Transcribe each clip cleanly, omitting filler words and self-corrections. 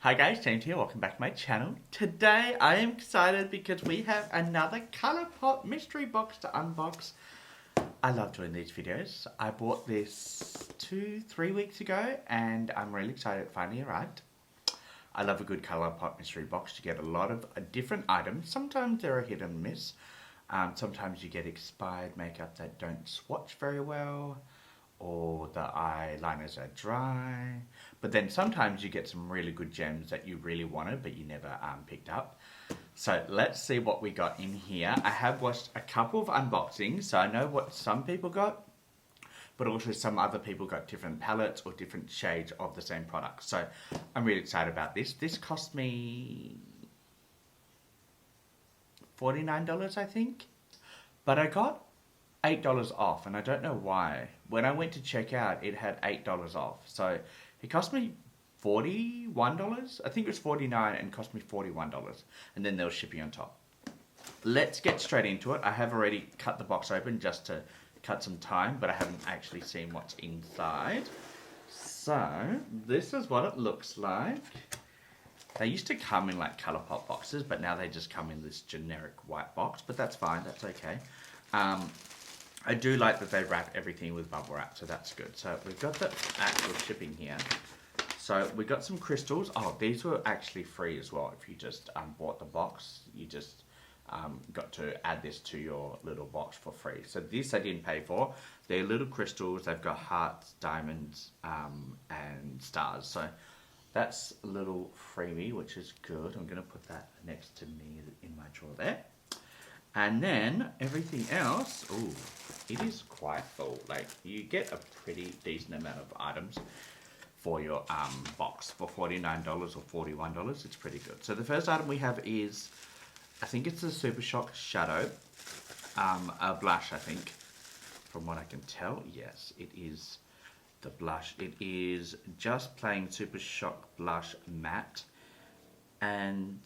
Hi guys, James here, welcome back to my channel. Today I am excited because we have another ColourPop mystery box to unbox. I love doing these videos. I bought this 2-3 weeks ago and I'm really excited it finally arrived. I love a good ColourPop mystery box. You get a lot of different items. Sometimes they're a hit and miss. Sometimes you get expired makeup that don't swatch very well, or the eyeliners are dry. But then sometimes you get some really good gems that you really wanted but you never picked up. So let's see what we got in here. I have watched a couple of unboxings, so I know what some people got, but also some other people got different palettes or different shades of the same product. So I'm really excited about this. This cost me $49, I think. But I got $8 off, and I don't know why. When I went to check out, it had $8 off. So it cost me $41. I think it was $49 and cost me $41. And then there was shipping on top. Let's get straight into it. I have already cut the box open just to cut some time, but I haven't actually seen what's inside. So this is what it looks like. They used to come in like ColourPop boxes, but now they just come in this generic white box, but that's fine, that's okay. I do like that they wrap everything with bubble wrap, so that's good. So we've got the actual shipping here. So we got some crystals. Oh, these were actually free as well. If you just bought the box, you just got to add this to your little box for free. So this I didn't pay for. They're little crystals. They've got hearts, diamonds, and stars. So that's a little freebie, which is good. I'm going to put that next to me in my drawer there. And then everything else, ooh, it is quite full. Like, you get a pretty decent amount of items for your box. For $49 or $41, it's pretty good. So the first item we have is, I think it's the Super Shock Shadow, a blush, I think. From what I can tell, yes, it is the blush. It is just plain Super Shock Blush Matte, and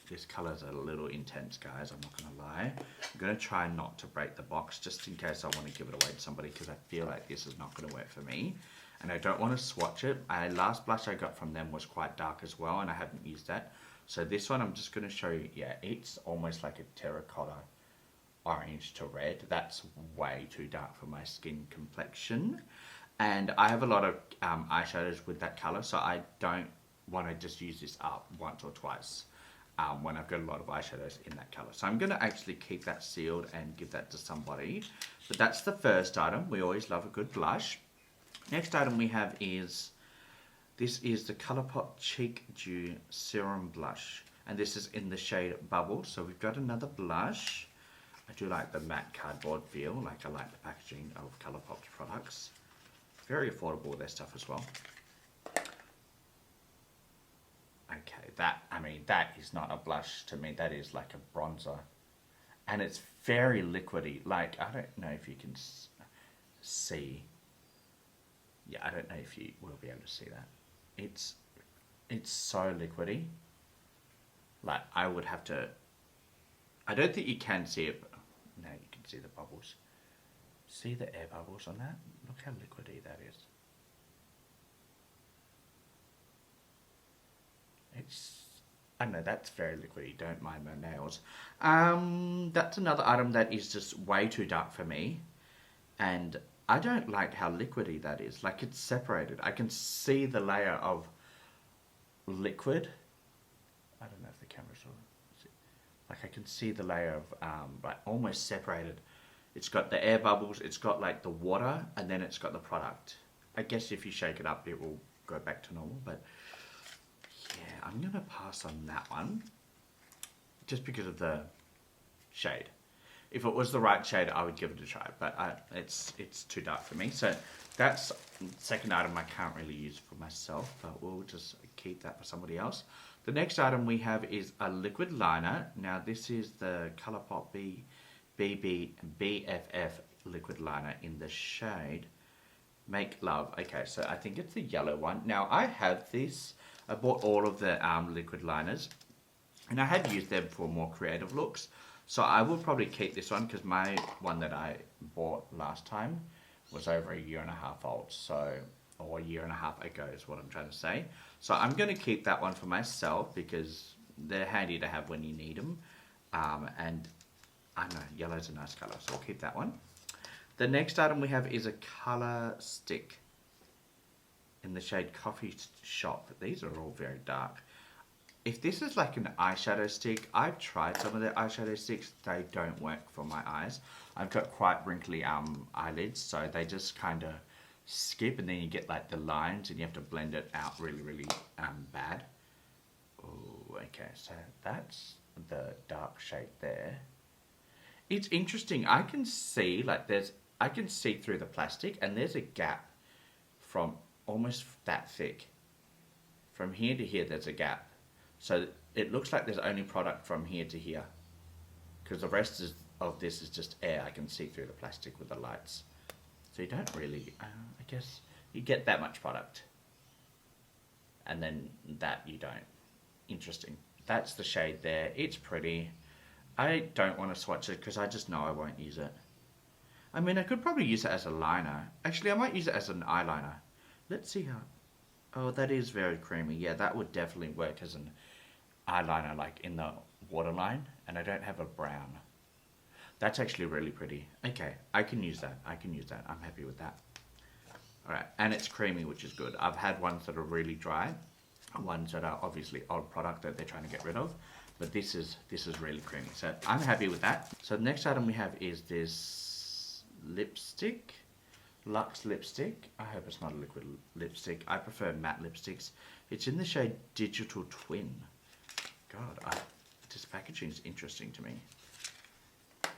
this colour's a little intense, guys, I'm not going to lie. I'm going to try not to break the box just in case I want to give it away to somebody, because I feel like this is not going to work for me. And I don't want to swatch it. Last blush I got from them was quite dark as well, and I haven't used that. So this one I'm just going to show you, yeah, it's almost like a terracotta orange to red. That's way too dark for my skin complexion. And I have a lot of eyeshadows with that colour, so I don't want to just use this up once or twice when I've got a lot of eyeshadows in that colour. So I'm going to actually keep that sealed and give that to somebody. But that's the first item. We always love a good blush. Next item we have is, this is the ColourPop Cheek Dew Serum Blush. And this is in the shade Bubble. So we've got another blush. I do like the matte cardboard feel. Like, I like the packaging of ColourPop's products. Very affordable with their stuff as well. Okay, that is not a blush to me. That is like a bronzer. And it's very liquidy. Like, I don't know if you can see. Yeah, I don't know if you will be able to see that. It's so liquidy. Like, I would have to, I don't think you can see it, but no, you can see the bubbles. See the air bubbles on that? Look how liquidy that is. I don't know, that's very liquidy. Don't mind my nails. That's another item that is just way too dark for me. And I don't like how liquidy that is. Like, it's separated. I can see the layer of liquid. I don't know if the camera's on. Like, I can see the layer of, like, almost separated. It's got the air bubbles, it's got like the water, and then it's got the product. I guess if you shake it up, it will go back to normal, but yeah, I'm gonna pass on that one. Just because of the shade. If it was the right shade, I would give it a try, but it's too dark for me. So that's the second item I can't really use for myself, but we'll just keep that for somebody else. The next item we have is a liquid liner. Now this is the ColourPop BFF liquid liner in the shade Make Love. Okay, so I think it's the yellow one. Now I have this. I bought all of the liquid liners, and I have used them for more creative looks. So I will probably keep this one, because my one that I bought last time was over 1.5 years old. So or a year and a half ago is what I'm trying to say. So I'm going to keep that one for myself because they're handy to have when you need them. And I know yellow's a nice colour, so I'll keep that one. The next item we have is a colour stick in the shade Coffee Shop. These are all very dark. If this is like an eyeshadow stick, I've tried some of the eyeshadow sticks. They don't work for my eyes. I've got quite wrinkly eyelids, so they just kind of skip, and then you get like the lines, and you have to blend it out really, really bad. Oh, okay, so that's the dark shade there. It's interesting. I can see I can see through the plastic, and there's a gap from almost that thick. From here to here, there's a gap. So it looks like there's only product from here to here, because the rest of this is just air. I can see through the plastic with the lights. So you don't really, I guess, you get that much product. And then that you don't. Interesting. That's the shade there. It's pretty. I don't want to swatch it because I just know I won't use it. I mean, I could probably use it as a liner. Actually, I might use it as an eyeliner. Let's see how... Oh, that is very creamy. Yeah, that would definitely work as an eyeliner, like in the waterline. And I don't have a brown. That's actually really pretty. Okay, I can use that. I can use that. I'm happy with that. Alright, and it's creamy, which is good. I've had ones that are really dry. Ones that are obviously old product that they're trying to get rid of. But this is really creamy. So I'm happy with that. So the next item we have is this lipstick. Luxe lipstick. I hope it's not a liquid lipstick. I prefer matte lipsticks. It's in the shade Digital Twin. God, this packaging is interesting to me.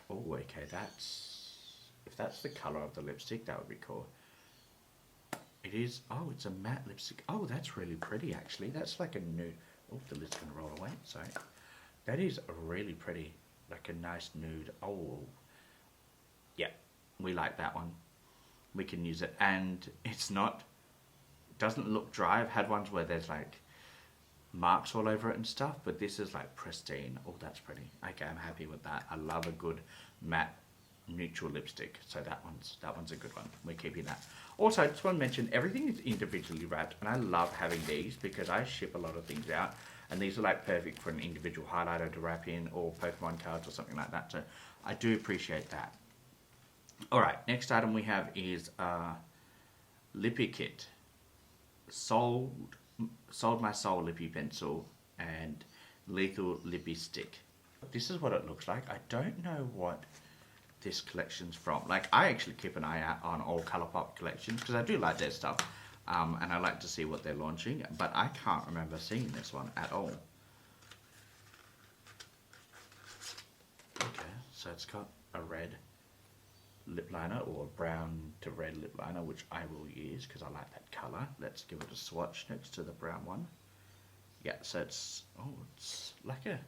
Oh, okay, if that's the colour of the lipstick, that would be cool. It is, oh, it's a matte lipstick. Oh, that's really pretty, actually. That's like a nude. Oh, the lid's going to roll away, sorry. That is really pretty, like a nice nude. Oh, yeah, we like that one. We can use it, and it's not, doesn't look dry. I've had ones where there's like marks all over it and stuff, but this is like pristine. Oh, that's pretty. Okay, I'm happy with that. I love a good matte neutral lipstick, so that one's a good one. We're keeping that. Also, I just want to mention everything is individually wrapped, and I love having these because I ship a lot of things out, and these are like perfect for an individual highlighter to wrap in, or Pokemon cards or something like that. So I do appreciate that. All right, next item we have is Lippy Kit. Sold My Soul Lippy Pencil and Lethal Lippy Stick. This is what it looks like. I don't know what this collection's from. Like, I actually keep an eye out on all Colourpop collections because I do like their stuff, and I like to see what they're launching, but I can't remember seeing this one at all. Okay, so it's got a red lip liner, or a brown to red lip liner, which I will use because I like that colour. Let's give it a swatch next to the brown one. Yeah, so it's like a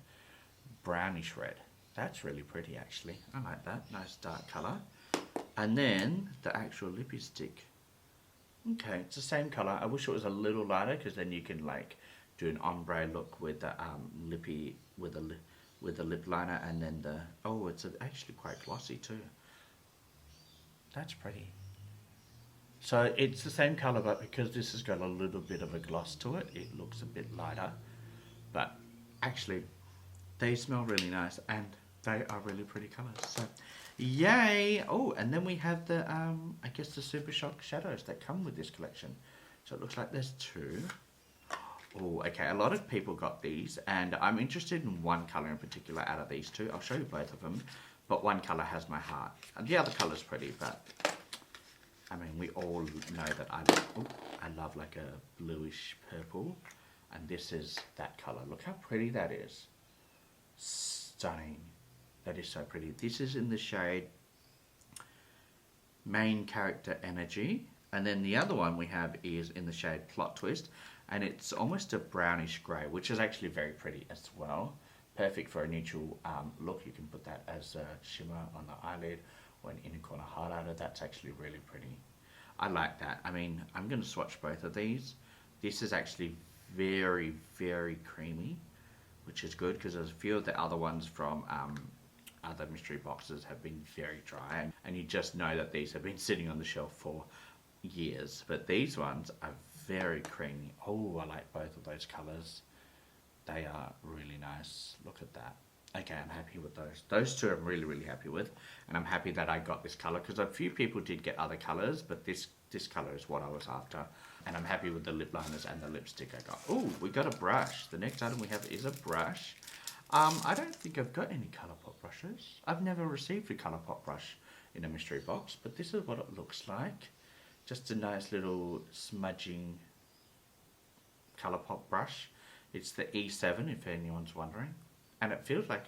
brownish red. That's really pretty, actually. I like that. Nice dark colour. And then the actual lippy stick. Okay, it's the same colour. I wish it was a little lighter because then you can like do an ombre look with the lippy with the lip liner, and then the it's actually quite glossy too. That's pretty. So it's the same colour, but because this has got a little bit of a gloss to it, it looks a bit lighter. But actually, they smell really nice, and they are really pretty colours. So, yay! Oh, and then we have the, I guess the Super Shock shadows that come with this collection. So it looks like there's two. Oh, okay, a lot of people got these, and I'm interested in one colour in particular out of these two. I'll show you both of them, but one colour has my heart. And the other colour's pretty, but, I mean, we all know that I love like a bluish purple, and this is that colour. Look how pretty that is. Stunning. That is so pretty. This is in the shade Main Character Energy, and then the other one we have is in the shade Plot Twist, and it's almost a brownish grey, which is actually very pretty as well. Perfect for a neutral look. You can put that as a shimmer on the eyelid or an inner corner highlighter. That's actually really pretty. I like that. I mean, I'm going to swatch both of these. This is actually very, very creamy, which is good because there's a few of the other ones from other mystery boxes have been very dry, and you just know that these have been sitting on the shelf for years. But these ones are very creamy. Oh, I like both of those colours. They are really nice. Look at that. Okay, I'm happy with those. Those two I'm really, really happy with. And I'm happy that I got this colour because a few people did get other colours, but this colour is what I was after. And I'm happy with the lip liners and the lipstick I got. Oh, we got a brush. The next item we have is a brush. I don't think I've got any Colourpop brushes. I've never received a Colourpop brush in a mystery box, but this is what it looks like. Just a nice little smudging Colourpop brush. It's the E7 if anyone's wondering. And it feels like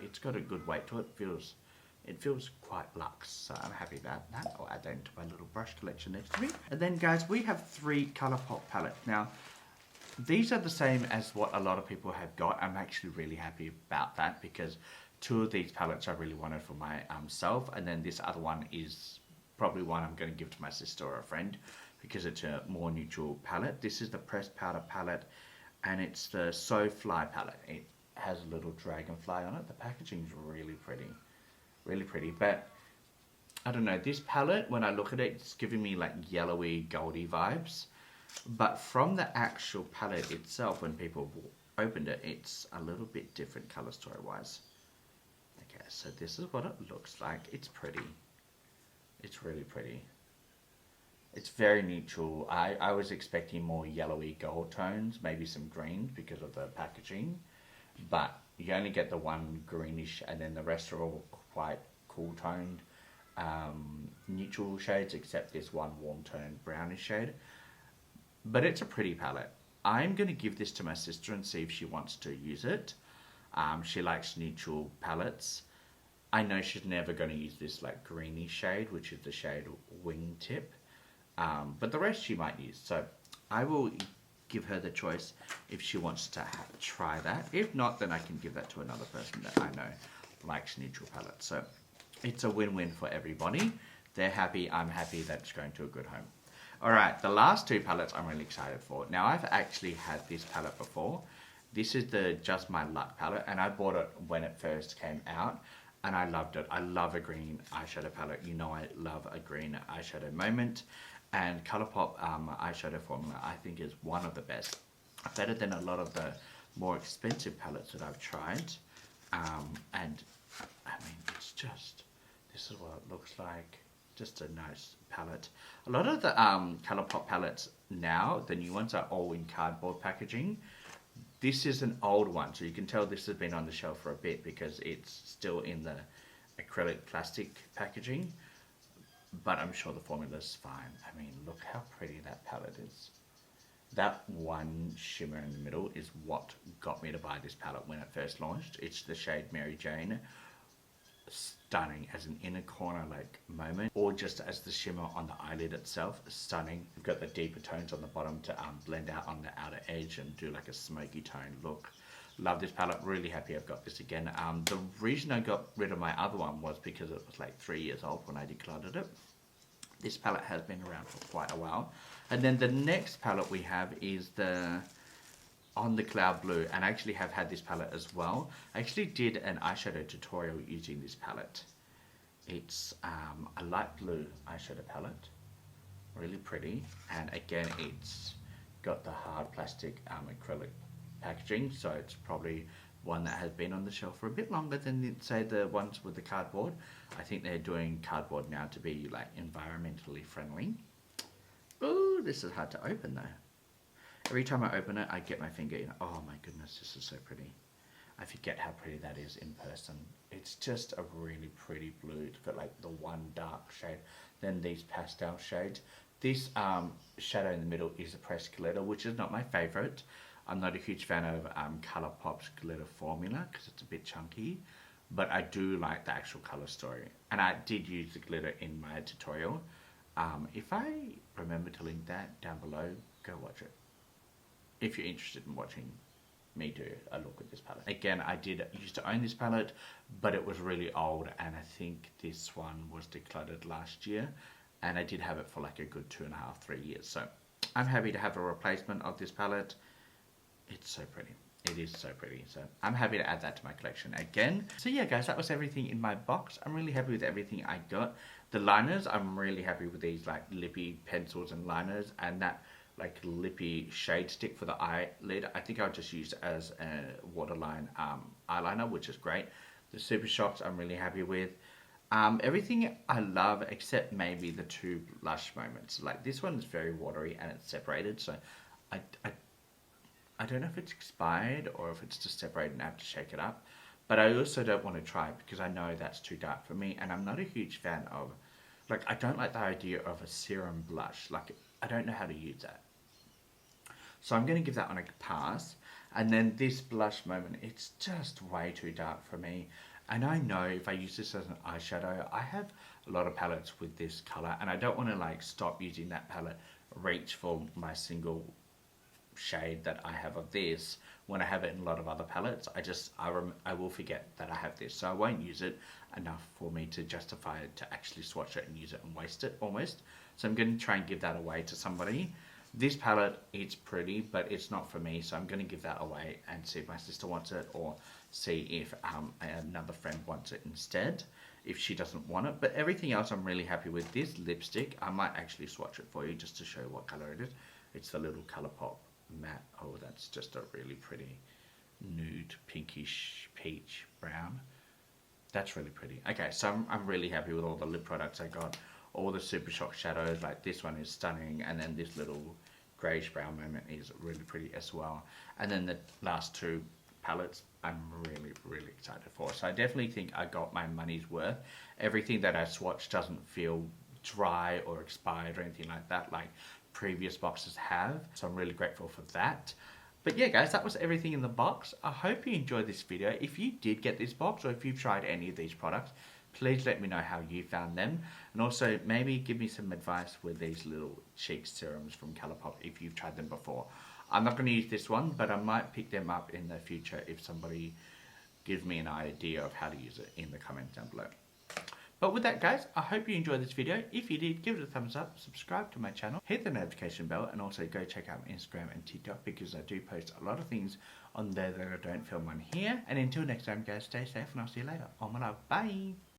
it's got a good weight to it. It feels quite luxe, so I'm happy about that. I'll add that into my little brush collection next to me. And then guys, we have 3 Colourpop palettes. Now, these are the same as what a lot of people have got. I'm actually really happy about that because 2 of these palettes I really wanted for myself, and then this other one is probably one I'm going to give to my sister or a friend because it's a more neutral palette. This is the pressed powder palette, and it's the So Fly palette. It has a little dragonfly on it. The packaging is really pretty, but I don't know, this palette, when I look at it, it's giving me like yellowy, goldy vibes, but from the actual palette itself, when people opened it, it's a little bit different color story wise. Okay, so this is what it looks like. It's pretty. It's really pretty. It's very neutral. I was expecting more yellowy gold tones, maybe some greens because of the packaging, but you only get the one greenish and then the rest are all quite cool toned neutral shades, except this one warm toned brownish shade. But it's a pretty palette. I'm going to give this to my sister and see if she wants to use it. She likes neutral palettes. I know she's never going to use this like greeny shade, which is the shade Wingtip. But the rest she might use. So I will give her the choice if she wants to try that. If not, then I can give that to another person that I know likes neutral palettes. So it's a win-win for everybody. They're happy, I'm happy, that it's going to a good home. Alright, the last 2 palettes I'm really excited for. Now I've actually had this palette before. This is the Just My Luck palette, and I bought it when it first came out, and I loved it. I love a green eyeshadow palette. You know I love a green eyeshadow moment. And Colourpop eyeshadow formula I think is one of the best. Better than a lot of the more expensive palettes that I've tried. And I mean, it's just, this is what it looks like. Just a nice palette. A lot of the Colourpop palettes now, the new ones, are all in cardboard packaging. This is an old one, so you can tell this has been on the shelf for a bit because it's still in the acrylic plastic packaging. But I'm sure the formula's fine. I mean, look how pretty that palette is. That one shimmer in the middle is what got me to buy this palette when it first launched. It's the shade Mary Jane. Stunning as an inner corner like moment, or just as the shimmer on the eyelid itself. Stunning. We've got the deeper tones on the bottom to blend out on the outer edge and do like a smoky tone look. Love this palette. Really happy I've got this again. The reason I got rid of my other one was because it was like 3 years old when I decluttered it. This palette has been around for quite a while. And then the next palette we have is the On the Cloud Blue, and I actually have had this palette as well. I actually did an eyeshadow tutorial using this palette. It's a light blue eyeshadow palette. Really pretty. And again, it's got the hard plastic acrylic packaging, so it's probably one that has been on the shelf for a bit longer than, say, the ones with the cardboard. I think they're doing cardboard now to be like environmentally friendly. Ooh, this is hard to open though. Every time I open it, I get my finger in. Oh my goodness, this is so pretty. I forget how pretty that is in person. It's just a really pretty blue. It's got like the one dark shade, then these pastel shades. This shadow in the middle is a pressed glitter, which is not my favorite. I'm not a huge fan of Colourpop's glitter formula because it's a bit chunky, but I do like the actual color story. And I did use the glitter in my tutorial. If I remember to link that down below, go watch it. If you're interested in watching me do a look at this palette. Again, I used to own this palette, but it was really old, and I think this one was decluttered last year, and I did have it for like a good 2.5, 3 years. So I'm happy to have a replacement of this palette. It's so pretty. It is so pretty. So I'm happy to add that to my collection again. So yeah, guys, that was everything in my box. I'm really happy with everything I got. The liners, I'm really happy with these like lippy pencils and liners, and that like lippy shade stick for the eyelid. I think I'll just use it as a waterline eyeliner, which is great. The Super Shocks I'm really happy with. Everything I love except maybe the two blush moments. Like this one is very watery and it's separated, so I, I, I don't know if it's expired or if it's just separated and I have to shake it up. But I also don't want to try it because I know that's too dark for me, and I'm not a huge fan of, like, I don't like the idea of a serum blush. Like, I don't know how to use that. So I'm going to give that one a pass. And then this blush moment, it's just way too dark for me. And I know if I use this as an eyeshadow, I have a lot of palettes with this color, and I don't want to like stop using that palette, reach for my single shade that I have of this when I have it in a lot of other palettes. I will forget that I have this, so I won't use it enough for me to justify it to actually swatch it and use it and waste it almost. So I'm going to try and give that away to somebody. This palette, it's pretty, but it's not for me, so I'm going to give that away and see if my sister wants it, or see if another friend wants it instead, if she doesn't want it. But everything else I'm really happy with. This lipstick, I might actually swatch it for you just to show you what color it is. It's the little Colourpop matte. Oh, that's just a really pretty nude pinkish peach brown. That's really pretty. Okay, so I'm really happy with all the lip products I got. All the Super Shock shadows, like this one is stunning, and then this little greyish brown moment is really pretty as well. And then the last two palettes I'm really excited for. So I definitely think I got my money's worth. Everything that I swatched doesn't feel dry or expired or anything like that, like previous boxes have. So I'm really grateful for that. But yeah, guys, that was everything in the box. I hope you enjoyed this video. If you did get this box, or if you've tried any of these products, please let me know how you found them. And also, maybe give me some advice with these little cheek serums from Colourpop if you've tried them before. I'm not going to use this one, but I might pick them up in the future if somebody gives me an idea of how to use it in the comments down below. But with that, guys, I hope you enjoyed this video. If you did, give it a thumbs up, subscribe to my channel, hit the notification bell, and also go check out my Instagram and TikTok, because I do post a lot of things on there that I don't film on here. And until next time, guys, stay safe, and I'll see you later. Oh my love, bye!